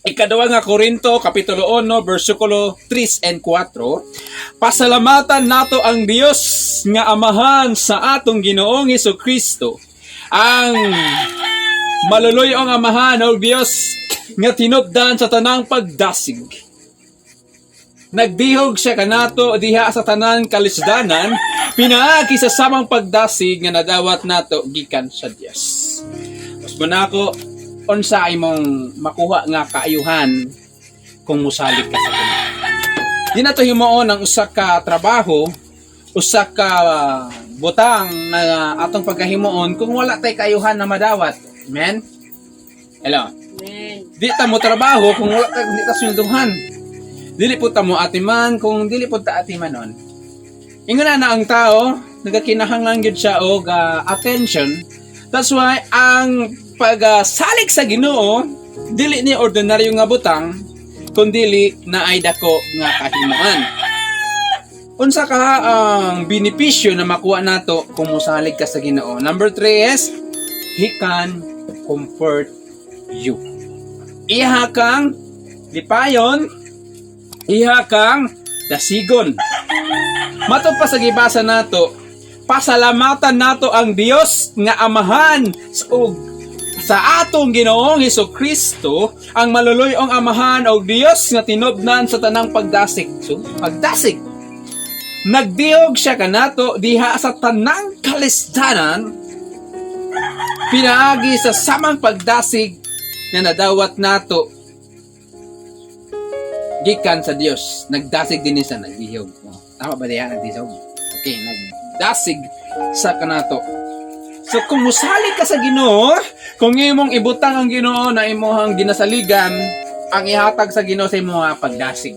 Ikaduha nga Korinto, Kapitulo 1, versikulo 3 and 4. Pasalamatan nato ang Dios nga Amahan sa atong Ginoong Hesukristo, ang maluluyong Amahan o Dios nga tinubdan sa tanang pagdasig. Nagdihog siya kanato diha sa tanang kalisdanan, pinaagi sa samang pagdasig nga nadawat nato gikan sa Dios. Mas manako, unsa imong makuha nga kaayuhan kung musalig ka sa Ginoo. Di na to himuon ang usa ka trabaho, usa ka butang na atong pagkahimuon kung wala tay kaayuhan na madawat. Amen? Hello? Amen. Di ta mo trabaho kung wala ta di ta sweldohan. Dili po ta mo atiman kung dili po ta atimanon. Ingon na ang tao, nagakinahanglan gyud siya og attention. That's why ang pagsalig sa Ginoo dili ni ordinaryo nga butang kundi na ay dako nga kahimuan. Unsa ka ang benepisyo na makuha nato kung mosalig ka sa Ginoo? Number 3 is He can comfort you. Iha kang lipayon, iha kang dasigon. Matod pa sa gibasa nato, pasalamatan nato ang Dios nga Amahan sa atong Ginoong Hesukristo, ang maluluyong Amahan o Dios nga tinubdan sa tanang pagdasig. So, pagdasig. Nagdiog siya kanato diha sa tanang kalisdanan, pinaagi sa samang pagdasig na nadawat nato gikan sa Dios. Nagdasig din sa nagdihog. Tama ba diha nagdihog? Okay, nagdasig sa kanato. So kung musalig ka sa Ginoo, kung imong ibutang ang Ginoo na imong ginasaligan, ang ihatag sa Ginoo sa imong pagdasig.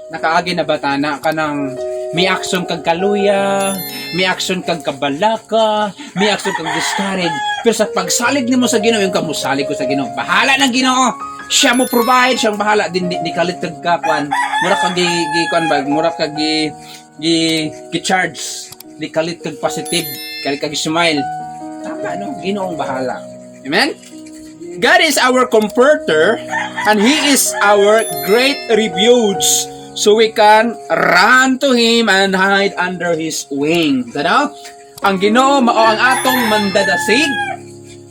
Nakaagi na batana ka ng may action kag kaluya, may action kag kabalaka, may action kag discourage. Pero sa pagsalig nimo sa Ginoo, yung kamusalig ko sa Ginoo, bahala ng Ginoo. Siya mo provide, siyang bahala din di kalit kag kakwan. Mura kag gi-kwan bag, mura kag gi-charge. Di kalit kag positive, kalit kag smile. Tama no, Ginoong bahala. Amen? God is our comforter and He is our great refuge. So we can run to Him and hide under His wing. Tanaw? Ang Ginoo mao ang atong mandadasig.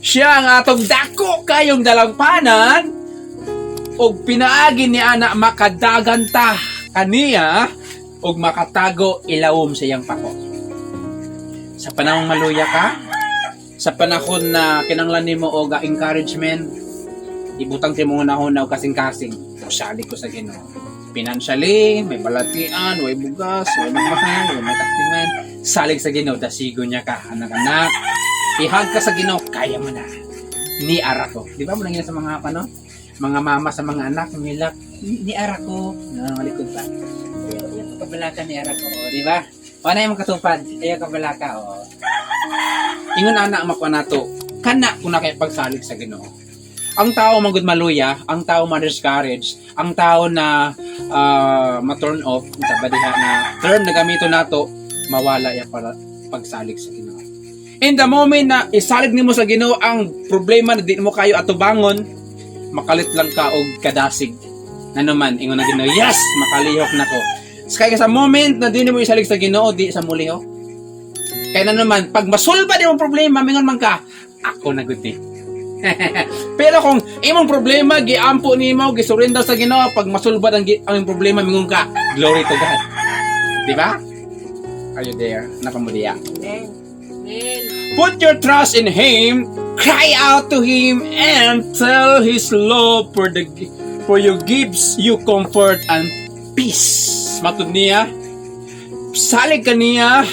Siya ang atong dako kayong dalangpanan og pinaagi ni ana makadagan ta kaniya og makatago ilawom sa iyang pako. Sa panahong maluya ka, sa panahon na kinanglan nimo og encouragement, ibutang ti mo nahon og kasing-kasing. Salig ko sa Ginoo. Financially, may balatian, may bugas, may magmahal, may taktiman. Salig sa Ginoo, dasigo niya ka, anak-anak. Ihag ka sa Ginoo, kaya mo na. Ni ara ko. Di ba mo nangyari sa mga mga mama sa mga anak, nilak, ni ara ko. Malikod pa. Ayaw kabalaka ni ara ko, di ba? O na yung katupad, ayaw kabalaka, o. Ingon anak makuha na to, kana kung na kayo pagsalig sa Ginoo. Ang tao magud maluya, ang tao ma-discourage, ang tao na ma-turn off, sa badiha na term na gamito nato, mawala ya para pagsalig sa Ginoo. In the moment na isalig nimo sa Ginoo ang problema na di mo kayo atubangon, makalit lang ka og kadasig. Na naman ingon na Ginoo, yes, makalihok nako. Kaya sa moment na di mo isalig sa Ginoo, di sa mulihok. Kaya na naman pag masulba di mo problema, mingon man ka, ako na gud ni. Pero kung imong problema giampo nimo, gisurrender sa Ginoo, pag masulbad ang problema mingon ka, glory to God. Di ba? Are you there? Napamudiya. Amen. Amen. Put your trust in Him, cry out to Him, and tell His love for you gives you comfort and peace. Matud niya, salig ka niya,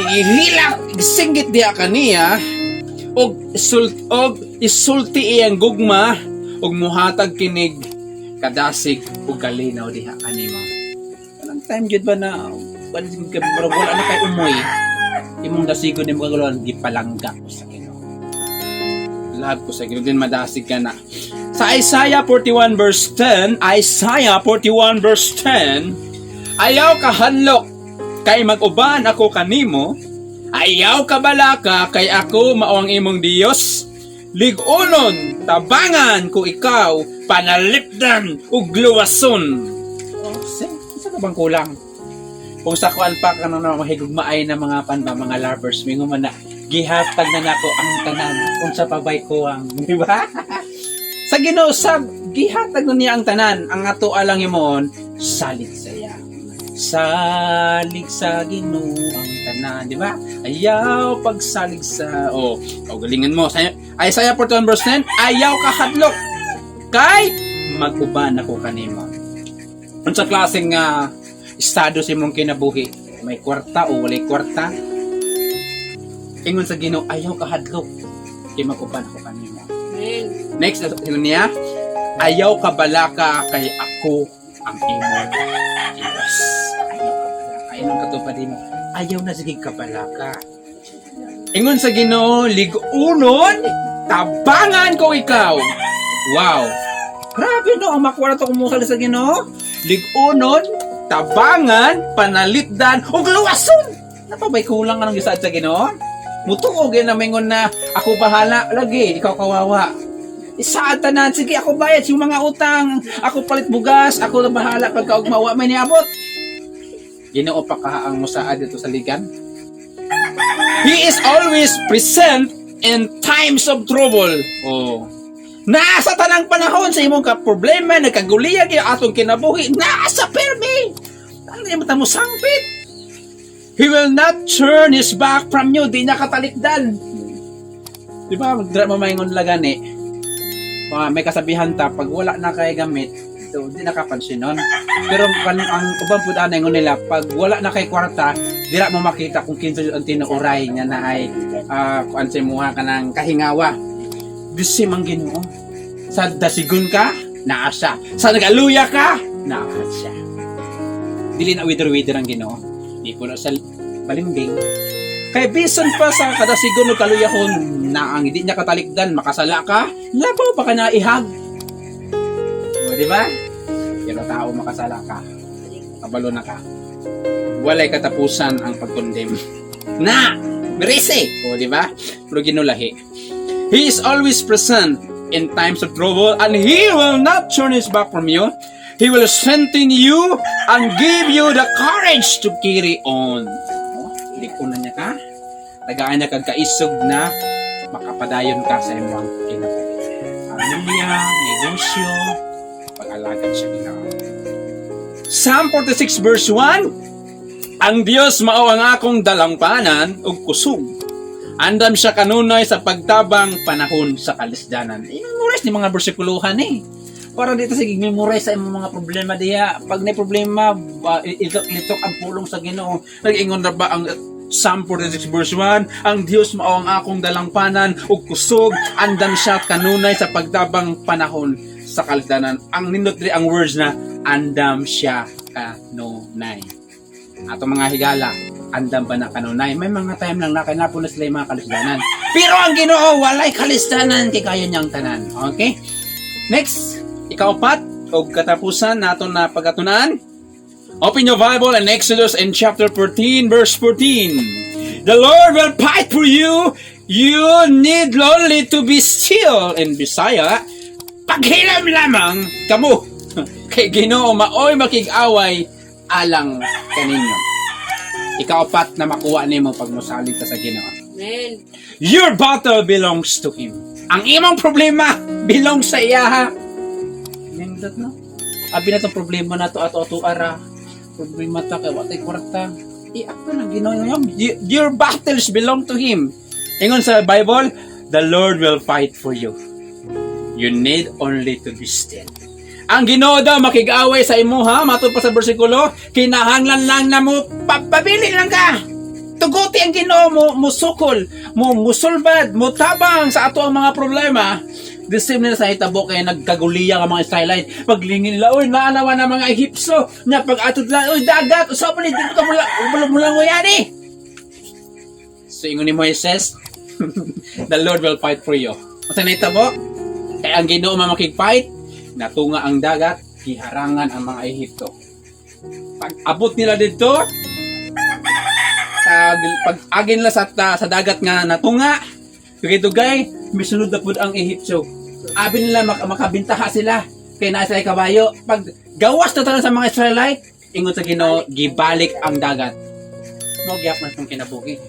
ihilak, singgit diya ka niya, og isulti iyang gugma og muhatag kinig kadasig ug kalinaw diha kanimo. Anong time jud ba na wala na kay umoy imong dasigon nimo kagulon gipalangga ko sa Ginoo. Lag ko sa Ginoo din madasig ka na. Sa Isaiah 41 verse 10, ayaw ka hanlok kay mag-uban ako kanimo. Ayaw ka balaka kay ako mao ang imong Dios. Lig-unon tabangan ko ikaw, panalipdan ug luwason. Oh, sa ka bang kulang? Kung sa kuan pa kano na mahigugmaay na mga panba, mga lovers, mingo man na gihatag na nako ang tanan kung sa pabay ko ang, di ba? Sa Ginoo sab gihatag na niya ang tanan, ang ato alang imon salig saya. Salig sa Ginoo ang tanan, di ba? Ayaw pagsalig sa galingan mo. Isaiah 41 verse 10, ayaw ka hadlok kay mag-uban ako kanimo. Unsa klaseng estado sa imong kinabuhi? May kwarta o walay kwarta? Ingon sa Ginoo, ayaw ka hadlok kay mag-uban ako kanimo. Next, ano niya? Ayaw ka balaka kay ako ang imong Diyos. Ayaw ka balaka. Ayaw ang katupad mo. Ayaw na sige ka balaka. Ingon sa Ginoo, lig-unon, tabangan ko ikaw. Wow. Grabe no, ang makwara to kumusal sa Ginoo. Lig-unon, tabangan, panalitdan, ug luwason. Napabay kulang ka ng gisaad sa Ginoo? Mutuog yan na mingon na ako bahala, lagi, ikaw kawawa. Isaad tanan, sige ako bayad yung mga utang, ako palit bugas, ako na bahala pagkaugmawa may niabot. Ginoo pa kahaang mo saad dito sa ligan. He is always present in times of trouble. Oh. Nasa tanang panahon sa imong problema, nagkaguliyag yung atong kinabuhi, nasa permi. Ano yung mata mo sangpit? He will not turn his back from you. Di niya katalikdan. Di ba? Mamaingon lagan eh. May kasabihan ta, pag wala na kay gamit, so, di nakapansin nun. Pero ang ubang po na ngon nila, pag wala na kay kwarta, di mo makita kung kinto ang tinuuray niya na ay kuan sa muha ka ng kahingawa. Bisim ang Ginoo. Sa dasigon ka, naa siya. Sa nagaluya ka, naa siya. Dili na wither-wither ang Ginoo. Di po na sa balimbing. Kaya bisan pa sa kadasigon o kaluyahon na ang hindi niya katalikdan, makasala ka, labaw pa ka na ihag. O, di ba? Pero tao makasala ka, kabalo na ka. Walay katapusan ang pagkondem. Na! Merese! O, di ba? Pero ginulahi. He is always present in times of trouble and He will not turn His back from you. He will strengthen you and give you the courage to carry on. Likunan niya ka. Tagaan niya kagkaisog na makapadayon ka sa imong kinabuhi. Pamilya, negosyo, pag-alagad sa Ginoo. Psalm 46 verse 1, ang Dios mao ang akong dalampanan ug kusog. Andam siya kanunay sa pagtabang panahon sa kalisdanan. Memorize ni mga bersikuluhan eh. Para dito sige memorize sa imong mga problema diya. Pag may problema, litok ang pulong sa Ginoo. Nag-ingon na ba ang Psalm 46 verse 1, ang Dios mao ang akong dalangpanan ug kusog, andam siya kanunay sa pagtabang panahon sa kalisdanan. Ang nindot diri ang words na andam siya kanunay. Ato mga higala, andam ba na kanunay? May mga time lang na kanapo na sila yung mga kalisdanan. Pero ang Ginoo walay kalisdanan kay kaya niyang tanan. Okay? Next, ikaapat o katapusan nato na pagkatunan. Open your Bible in Exodus in chapter 14 verse 14. The Lord will fight for you. You need only to be still. In Bisaya, paghilam lamang kamo. Kay Ginoo maoy makig-away alang kaninyo. Ikaapat na makuha nimo pag mosalig ka sa Ginoo. Amen. Your battle belongs to Him. Ang imong problema belongs sa iya. Nindot no? Abi na tong problema na to ato ara. Problema ta kay watay kwarta. Ako na Ginoo. Your battles belong to Him. Ingon sa Bible, the Lord will fight for you. You need only to be still. Ang Ginoo daw makig-away sa imo ha, matod pa sa bersikulo, kinahanglan lang na mo pabili lang ka. Tuguti ang Ginoo mo musukol, mo musulbad, mo tabang sa ato ang mga problema. The same nila sa hitabo kaya nagkaguliya ang mga Israelite. Paglingin nila, uy, naanawa na mga Ehipso. Na pag-atod lang, uy, dagat. Usapan ni, dito ka mula mo yan eh. So, ingon ni Moises, the Lord will fight for you. Masa na hitabo? Kaya ang Ginoo mamakig-fight, natunga ang dagat, hiharangan ang mga Ehipto. Pag abot nila dito, pag agin nila sa dagat nga natunga, dugay-dugay, misunod na po ang Ehipto. abi nila makabintaha sila kay naa sila kabayo. Pag gawas na tanan sa mga Israelite, ingon sa Ginoo gibalik ang dagat. Mo gyap man tong kinabuhi.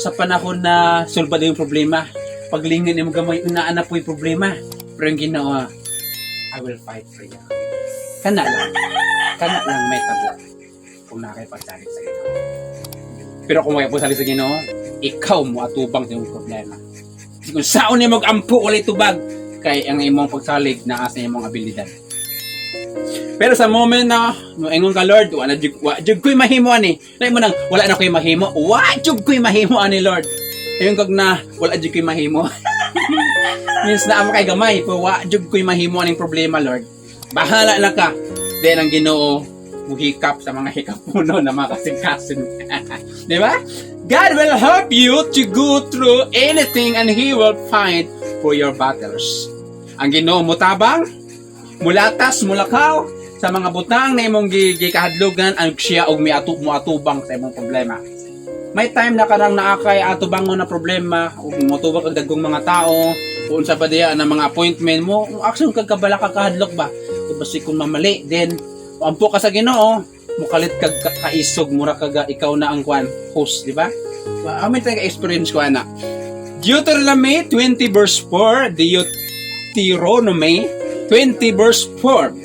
Sa panahon na sulbad yung problema, paglingin mo gamay unaan na po yung problema. Pero yung Ginoo, I will fight for you. Kana lang may tabo kung nakipagsalit sa Ginoo. Pero kung may pagsalit sa Ginoo, ikaw mo atubang sa iyong problema. Kasi kung saan niya mag-ampo ulit tubag, kay ang imong pagsalig na asa imong abilidad. Pero sa moment na ingon ka Lord, wa jud ko'y mahimo ani. Nay mo nang wala na ko'y mahimo. Wa jud ko'y mahimo ani Lord. Ayun kag na wala jud ko'y mahimo. Means na amo kay gamay, pero wa jud ko'y mahimo aning problema Lord. Bahala na ka. Then ang Ginoo muhikap sa mga hikapuno na makasingkasin. Di ba? God will help you to go through anything and He will fight for your battles. Ang Ginoo mutabang, mulatas, mulakaw, sa mga butang na imong gikahadlugan ang siya og moatubang sa imong problema. May time na kanang naakay atubang mo na problema ug moatubang kag dagkong mga tao kung sa badiya na mga appointment mo, action kag kabala ka kahadlok ba? Ug basi kung mamali, then ampo ka sa Ginoo, mukalit kag kaisog mura kag ikaw na ang host, di ba? Amin tayo experience ko ana. Deuteronomy 20 verse 4, Deuteronomy 20 verse 4.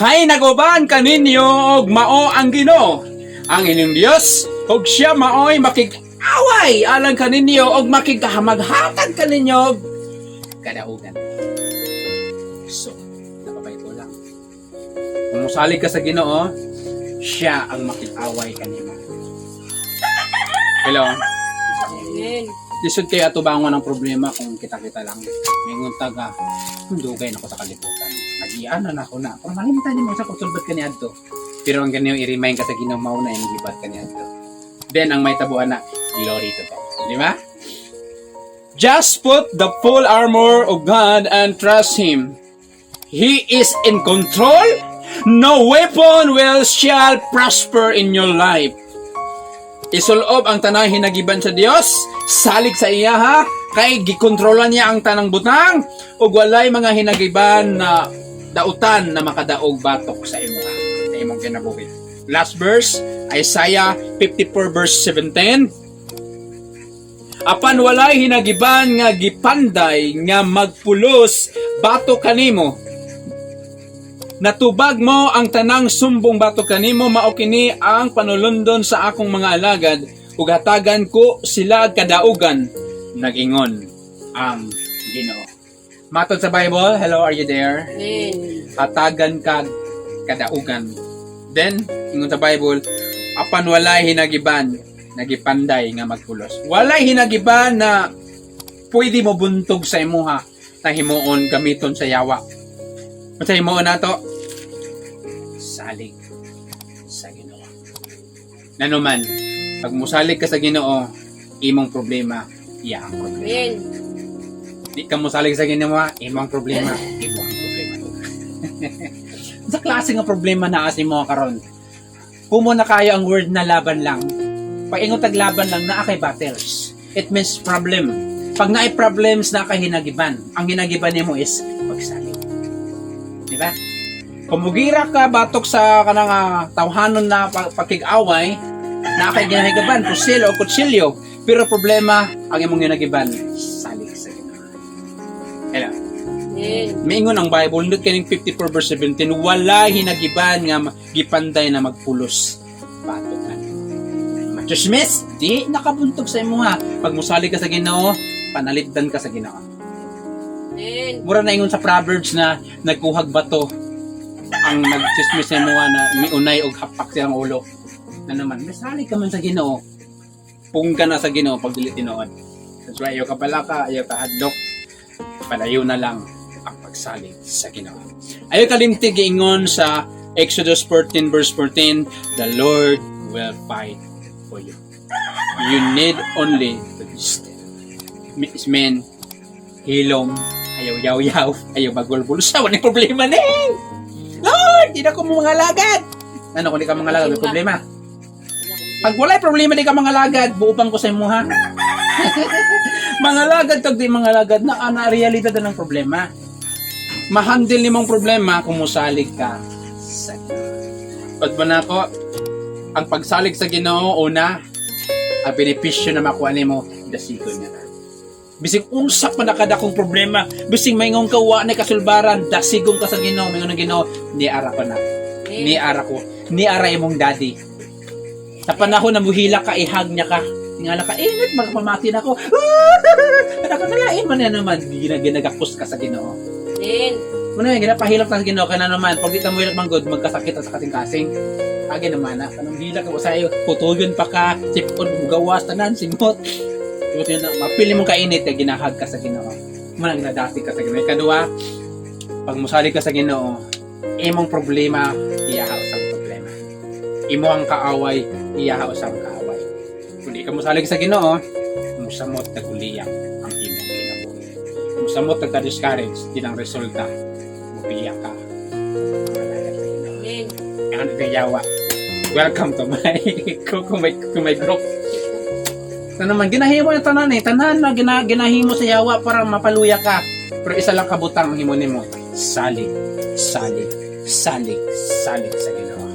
Kay naguban kaninyo og mao ang Ginoo, ang inyong Dios, og siya maoy makig-away alang kaninyo og makighamaghatag kaninyo kadaugan. So, napabay ko lang. Kung musalig ka sa Ginoo, siya ang makig-away kanimo. Hello? Amen. Lisod kayo atubangon ang problema kung kita-kita lang. May nguntaga, dugay na ko sa kalibutan. Nag-iana na ako na. Kung malimutan niyo mo sa kusulbat ka niya to. Pero ang ganyan i-remind ka sa Ginoo na yung libat ka niya to. Then, ang may tabuhan na, glory to God. Di ba? Just put the full armor of God and trust Him. He is in control. No weapon shall prosper in your life. Isulob ang tanang hinagiban sa Dios, salig sa iya ha, kay gikontrolan niya ang tanang butang, ug walay mga hinagiban na dautan na makadaog batok sa imo ha, sa imong kinabuhi. Last verse, Isaiah 54 verse 17. Apan walay hinagiban nga gipanday nga magpulos batok kanimo. Natubag mo ang tanang sumbong batok kanimo, mao kini ang panulundon sa akong mga alagad, ug hatagan ko sila kadaugan, nagingon ang Ginoo. Matod sa Bible, hello, are you there? Amen. Hatagan ka kadaugan. Then, ingon sa Bible, apan walay hinagiban, nagipanday nga magpulos. Walay hinagiban na pwede mo buntog sa imuha na himuon gamiton sa yawa. Sa himuon nato, salig sa Ginoo. Nanuman, pag musalig ka sa Ginoo, imong problema, iya ang problema. Amen. Di ka musalig sa Ginoo, imong problema, imo ang problema. Sa klase nga problema na asin mo karon. Kumo na kayo ang word na laban lang. Pag ingon tag laban lang, naa kay battles. It means problem. Pag naay problems, naa kay hinagiban. Ang hinagiban nimo is pagsalig. Di ba? Kung mugira ka batok sa kanang tawhanon na pakig-away, naa kay hinagiban, kusil o kutsilyo. Pero problema, ang imong hinagiban, salig sa Ginoo. Hello. Amen. Miingon ang Bible, nindot kaning 54 verse 17, wala hinagiban nga gipanday na magpulos batokan. Machismis, di nakabuntog sa imo ha. Pag musalig ka sa Ginoo, panalipdan ka sa Ginoo. Amen. Mura na ingon sa Proverbs na nagkuhag bato ang nagchismis sa imo na miunay og hapak siyang ulo. Na naman, masalig ka man sa Ginoo. Pung ka na sa Ginoo pag dili tinuod. That's why ayaw ka palaka, ayaw ka hadlok. Palayo na lang ang pagsalig sa Ginoo. Ayaw kalimtig ingon sa Exodus 14 verse 14, the Lord will fight for you. You need only to be still. Men, hilom, ayaw yaw-yaw, ayaw bagol-bulsa, wala problema na eh. Lord, di na ko mga lagad. Ano kung di ka mga lagad, may problema. Pag wala problema di ka mga lagad, buupang ko sa imo ha. Mga lagad tag di mga lagad na realidad ng problema. Mahandle nimong problema kung musalig ka sa Ginoo. Pag ba nako, ang pagsalig sa Ginoo una, ang benepisyo na makuha nimo dasigon niya. Bising unsa pa nakadakong problema, bising mayngong kawa na kasulbaran, dasigong ka sa Ginoo, mayngong Ginoo, ni ara ko na. Ni ara ko, ni ara imong daddy. Sa panahon na muhila ka, ihag niya ka. Tingala ka, init, magpamatin ako. Nakakalain man yan naman, ginagakos ka sa Ginoo. Amen. Muna yung ginapahilak ka sa Ginoo, kaya na naman, pag di ka muhilak manggod, magkasakit sa kasing-kasing. Agi naman na, kanang hilak ka sa iyo, putuyon pa ka, sipon, gawas, tanan, simot. Yun na, mapili mong kainit, kaya ginahag ka sa Ginoo. Muna, ginadati ka sa Ginoo. Kadua, pag musalig ka sa Ginoo, imong problema, iyahaw sa problema. Imo ang kaaway, iyahaw sa kaaway. Kung di ka musalig sa Ginoo, musamot naguliyang ang imong kinabuhi. Musamot nagka-discourage, din ang resulta, mubiyak ka. Amen. Ang nagkayawa. Welcome to my kung may group. So naman, ginahimo na tanan eh. Tanan na ginahimo sa yawa para mapaluya ka. Pero isa lang kabutang ang himo nimo. Salig, salig, salig, salig sa Ginoo.